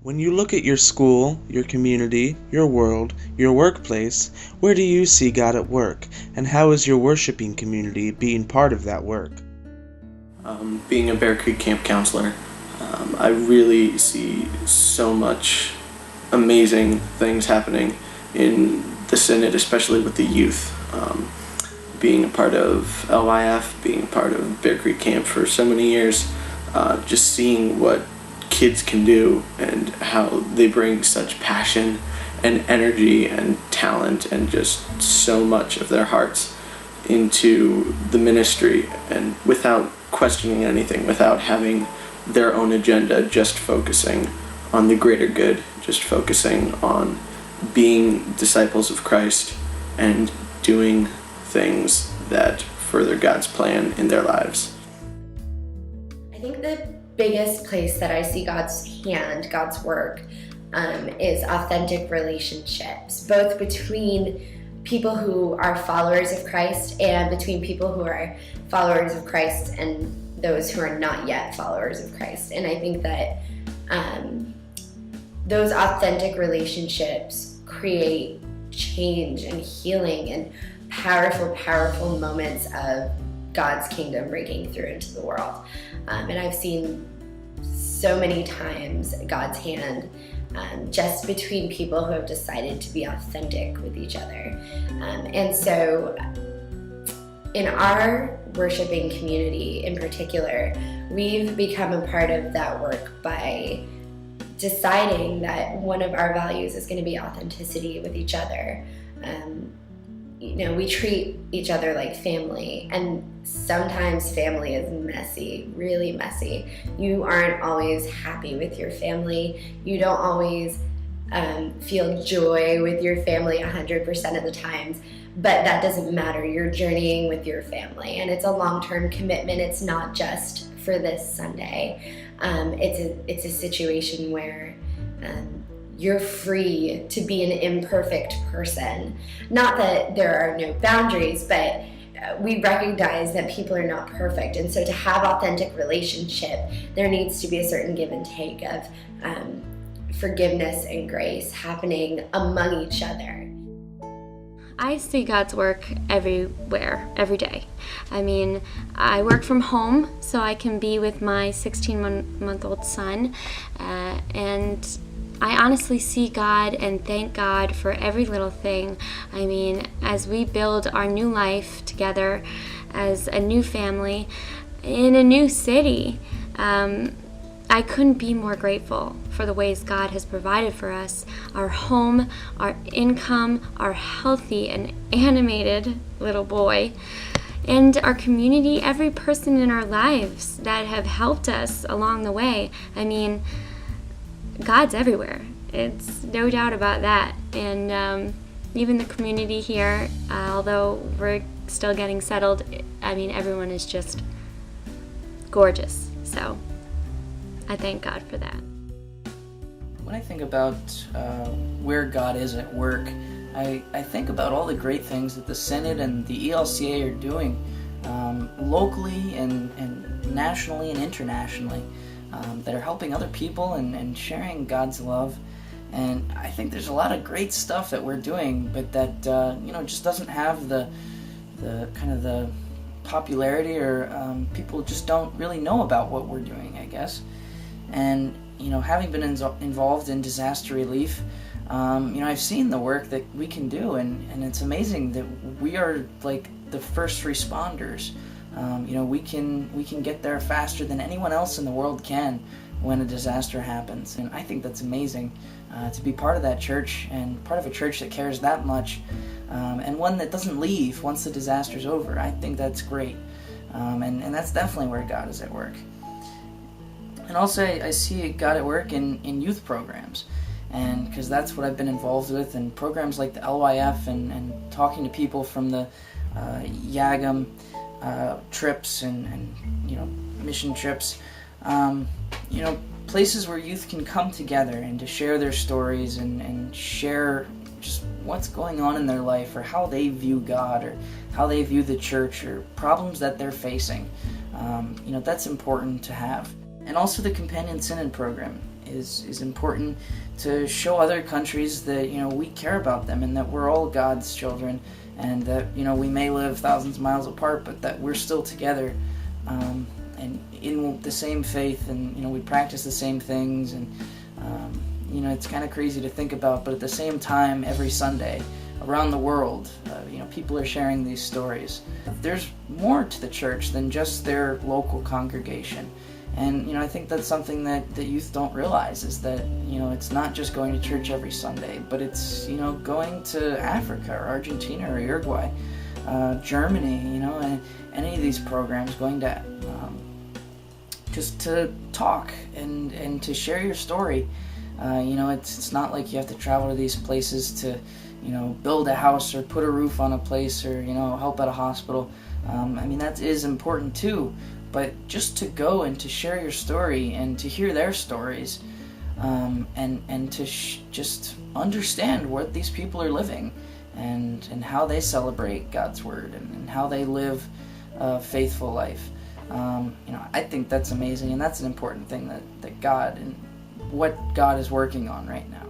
When you look at your school, your community, your world, your workplace, where do you see God at work, and how is your worshiping community being part of that work? Being a Bear Creek Camp counselor, I really see so much amazing things happening in the Synod, especially with the youth. Being a part of LYF, being a part of Bear Creek Camp for so many years, just seeing what kids can do and how they bring such passion and energy and talent and just so much of their hearts into the ministry, and without questioning anything, without having their own agenda, just focusing on the greater good, just focusing on being disciples of Christ and doing things that further God's plan in their lives. I think the biggest place that I see God's hand, God's work, is authentic relationships, both between people who are followers of Christ and between people who are followers of Christ and those who are not yet followers of Christ. And I think that those authentic relationships create change and healing and powerful, powerful moments of God's kingdom breaking through into the world. And I've seen so many times God's hand just between people who have decided to be authentic with each other. And so in our worshiping community in particular, we've become a part of that work by deciding that one of our values is going to be authenticity with each other. We treat each other like family, and sometimes family is messy, really messy. You aren't always happy with your family. You don't always feel joy with your family 100% of the times, but that doesn't matter. You're journeying with your family, and it's a long-term commitment. It's not just for this Sunday. It's a situation where you're free to be an imperfect person. Not that there are no boundaries, but we recognize that people are not perfect. And so to have authentic relationship, there needs to be a certain give and take of forgiveness and grace happening among each other. I see God's work everywhere, every day. I mean, I work from home, so I can be with my 16-month-old son, and I honestly see God and thank God for every little thing. I mean, as we build our new life together as a new family in a new city, I couldn't be more grateful for the ways God has provided for us. Our home, our income, our healthy and animated little boy, and our community, every person in our lives that have helped us along the way. I mean, God's everywhere. It's no doubt about that. And even the community here, although we're still getting settled, I mean, everyone is just gorgeous. So I thank God for that. When I think about where God is at work, I think about all the great things that the Synod and the ELCA are doing locally and nationally and internationally. That are helping other people and sharing God's love. And I think there's a lot of great stuff that we're doing, but that just doesn't have the kind of the popularity, or people just don't really know about what we're doing, I guess. And having been involved in disaster relief, I've seen the work that we can do, and it's amazing that we are like the first responders. We can get there faster than anyone else in the world can when a disaster happens. And I think that's amazing to be part of that church, and part of a church that cares that much, and one that doesn't leave once the disaster's over. I think that's great. And that's definitely where God is at work. And also I see God at work in youth programs, and because that's what I've been involved with, and programs like the LYF and talking to people from the YAGM trips and mission trips, places where youth can come together and to share their stories and share just what's going on in their life, or how they view God, or how they view the church, or problems that they're facing. That's important to have. And also the Companion Synod program is important to show other countries that, we care about them and that we're all God's children, and that, we may live thousands of miles apart, but that we're still together, and in the same faith, and, we practice the same things, and, it's kind of crazy to think about, but at the same time, every Sunday, around the world, people are sharing these stories. There's more to the church than just their local congregation. And, I think that's something that youth don't realize, is that, it's not just going to church every Sunday, but it's, going to Africa or Argentina or Uruguay, Germany, and any of these programs, going to just to talk and to share your story. It's not like you have to travel to these places to, build a house or put a roof on a place or, help at a hospital. That is important too, but just to go and to share your story and to hear their stories, and to just understand what these people are living and how they celebrate God's word and how they live a faithful life. I think that's amazing, and that's an important thing that God and what God is working on right now.